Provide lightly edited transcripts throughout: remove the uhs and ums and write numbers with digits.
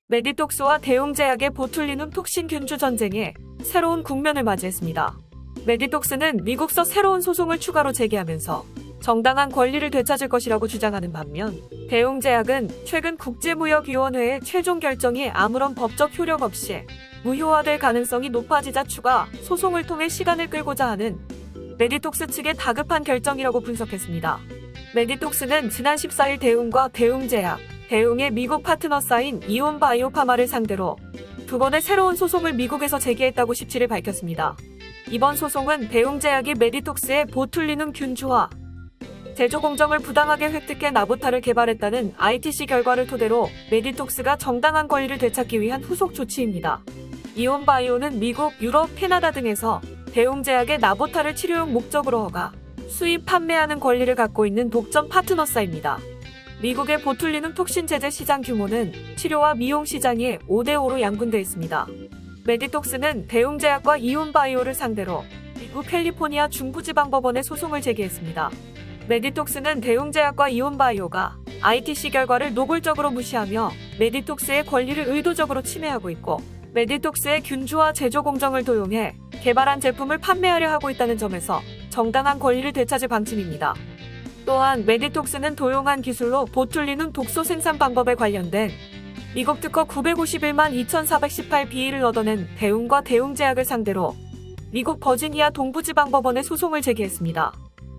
메디톡스와 대웅제약의 보툴리눔 톡신 균주 전쟁에 새로운 국면을 맞이했습니다. 메디톡스는 미국서 새로운 소송을 추가로 제기하면서 정당한 권리를 되찾을 것이라고 주장하는 반면, 대웅제약은 최근 국제무역위원회의 최종 결정이 아무런 법적 효력 없이 무효화될 가능성이 높아지자 추가 소송을 통해 시간을 끌고자 하는 메디톡스 측의 다급한 결정이라고 분석했습니다. 메디톡스는 지난 14일 대웅과 대웅제약, 대웅의 미국 파트너사인 이온바이오파마를 상대로 두 번의 새로운 소송을 미국에서 제기했다고 17일 밝혔습니다. 이번 소송은 대웅제약이 메디톡스의 보툴리눔 균주화 제조 공정을 부당하게 획득해 나보타를 개발했다는 ITC 결과를 토대로 메디톡스가 정당한 권리를 되찾기 위한 후속 조치입니다. 이온바이오는 미국, 유럽, 캐나다 등에서 대웅제약의 나보타를 치료용 목적으로 허가, 수입, 판매하는 권리를 갖고 있는 독점 파트너사입니다. 미국의 보툴리눔 톡신 제제 시장 규모는 치료와 미용 시장이 5대5로 양분되어 있습니다. 메디톡스는 대웅제약과 이온바이오를 상대로 미국 캘리포니아 중부지방법원에 소송을 제기했습니다. 메디톡스는 대웅제약과 이온바이오가 ITC 결과를 노골적으로 무시하며 메디톡스의 권리를 의도적으로 침해하고 있고, 메디톡스의 균주화 제조 공정을 도용해 개발한 제품을 판매하려 하고 있다는 점에서 정당한 권리를 되찾을 방침입니다. 또한 메디톡스는 도용한 기술로 보툴리눔 독소 생산 방법에 관련된 미국 특허 951만 2418BE를 얻어낸 대웅과 대웅제약을 상대로 미국 버지니아 동부지방법원에 소송을 제기했습니다.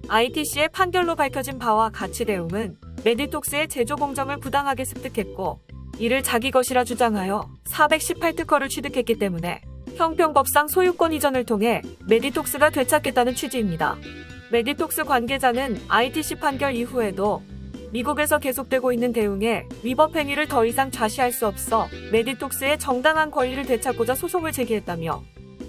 ITC의 판결로 밝혀진 바와 같이 대웅은 메디톡스의 제조 공정을 부당하게 습득했고, 이를 자기 것이라 주장하여 418특허를 취득했기 때문에 형평법상 소유권 이전을 통해 메디톡스가 되찾겠다는 취지입니다. 메디톡스 관계자는 ITC 판결 이후에도 미국에서 계속되고 있는 대웅의 위법 행위를 더 이상 좌시할 수 없어 메디톡스의 정당한 권리를 되찾고자 소송을 제기했다며,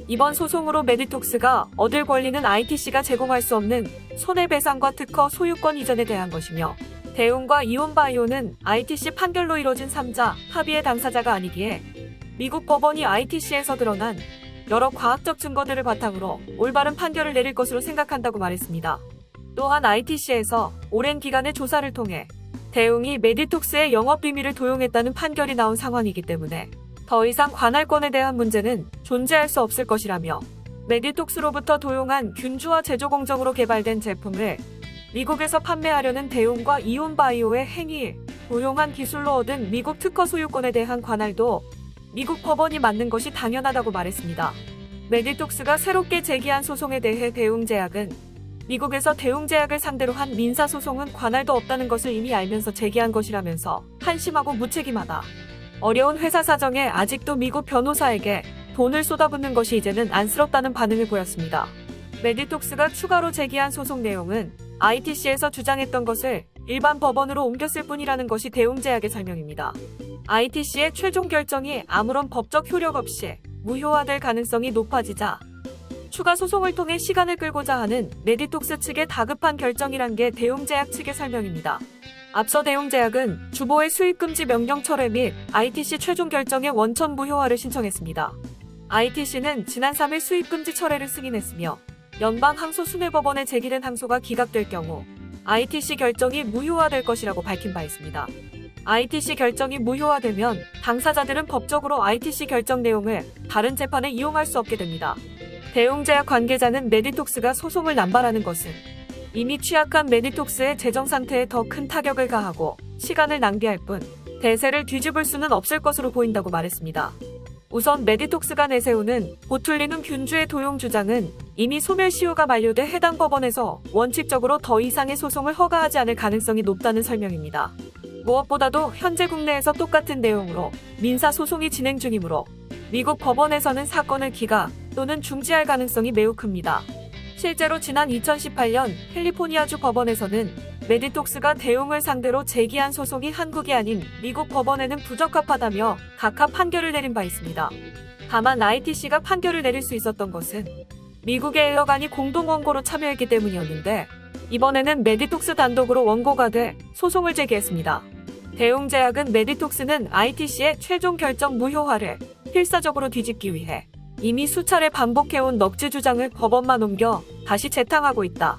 이번 소송으로 메디톡스가 얻을 권리는 ITC가 제공할 수 없는 손해배상과 특허 소유권 이전에 대한 것이며, 대웅과 이온바이오는 ITC 판결로 이뤄진 3자 합의의 당사자가 아니기에 미국 법원이 ITC에서 드러난 여러 과학적 증거들을 바탕으로 올바른 판결을 내릴 것으로 생각한다고 말했습니다. 또한 ITC에서 오랜 기간의 조사를 통해 대웅이 메디톡스의 영업비밀을 도용했다는 판결이 나온 상황이기 때문에 더 이상 관할권에 대한 문제는 존재할 수 없을 것이라며, 메디톡스로부터 도용한 균주화 제조 공정으로 개발된 제품을 미국에서 판매하려는 대웅과 이온바이오의 행위, 도용한 기술로 얻은 미국 특허 소유권에 대한 관할도 미국 법원이 맡는 것이 당연하다고 말했습니다. 메디톡스가 새롭게 제기한 소송에 대해 대웅제약은 미국에서 대웅제약을 상대로 한 민사소송은 관할도 없다는 것을 이미 알면서 제기한 것이라면서 한심하고 무책임하다, 어려운 회사 사정에 아직도 미국 변호사에게 돈을 쏟아붓는 것이 이제는 안쓰럽다는 반응을 보였습니다. 메디톡스가 추가로 제기한 소송 내용은 ITC에서 주장했던 것을 일반 법원으로 옮겼을 뿐이라는 것이 대웅제약의 설명입니다. ITC의 최종 결정이 아무런 법적 효력 없이 무효화될 가능성이 높아지자 추가 소송을 통해 시간을 끌고자 하는 메디톡스 측의 다급한 결정이란 게 대웅제약 측의 설명입니다. 앞서 대웅제약은 주보의 수입금지 명령 철회 및 ITC 최종 결정의 원천 무효화를 신청했습니다. ITC는 지난 3일 수입금지 철회를 승인했으며, 연방항소순회법원에 제기된 항소가 기각될 경우 ITC 결정이 무효화될 것이라고 밝힌 바 있습니다. ITC 결정이 무효화되면 당사자들은 법적으로 ITC 결정 내용을 다른 재판에 이용할 수 없게 됩니다. 대웅제약 관계자는 메디톡스가 소송을 남발하는 것은 이미 취약한 메디톡스의 재정 상태에 더 큰 타격을 가하고 시간을 낭비할 뿐 대세를 뒤집을 수는 없을 것으로 보인다고 말했습니다. 우선 메디톡스가 내세우는 보툴리눔 균주의 도용 주장은 이미 소멸시효가 만료돼 해당 법원에서 원칙적으로 더 이상의 소송을 허가하지 않을 가능성이 높다는 설명입니다. 무엇보다도 현재 국내에서 똑같은 내용으로 민사소송이 진행 중이므로 미국 법원에서는 사건을 기각 또는 중지할 가능성이 매우 큽니다. 실제로 지난 2018년 캘리포니아주 법원에서는 메디톡스가 대웅을 상대로 제기한 소송이 한국이 아닌 미국 법원에는 부적합하다며 각하 판결을 내린 바 있습니다. 다만 ITC가 판결을 내릴 수 있었던 것은 미국의 엘러간이 공동 원고로 참여했기 때문이었는데, 이번에는 메디톡스 단독으로 원고가 돼 소송을 제기했습니다. 대웅제약은 메디톡스는 ITC의 최종 결정 무효화를 필사적으로 뒤집기 위해 이미 수차례 반복해온 넉지 주장을 법원만 옮겨 다시 재탕하고 있다.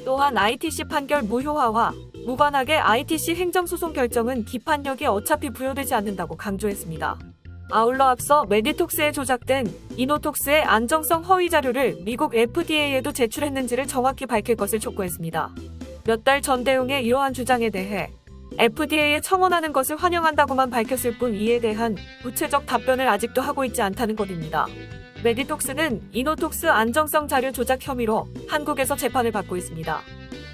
또한 ITC 판결 무효화와 무관하게 ITC 행정소송 결정은 기판력이 어차피 부여되지 않는다고 강조했습니다. 아울러 앞서 메디톡스에 조작된 이노톡스의 안정성 허위 자료를 미국 FDA에도 제출했는지를 정확히 밝힐 것을 촉구했습니다. 몇 달 전 대응의 이러한 주장에 대해 FDA에 청원하는 것을 환영한다고만 밝혔을 뿐 이에 대한 구체적 답변을 아직도 하고 있지 않다는 것입니다. 메디톡스는 이노톡스 안정성 자료 조작 혐의로 한국에서 재판을 받고 있습니다.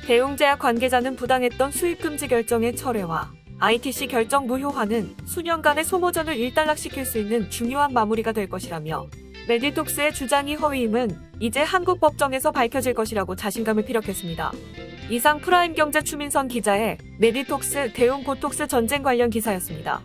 대웅제약 관계자는 부당했던 수입 금지 결정의 철회와 ITC 결정 무효화는 수년간의 소모전을 일단락시킬 수 있는 중요한 마무리가 될 것이라며 메디톡스의 주장이 허위임은 이제 한국 법정에서 밝혀질 것이라고 자신감을 피력했습니다. 이상 프라임경제 추민선 기자의 메디톡스 대웅 보톡스 전쟁 관련 기사였습니다.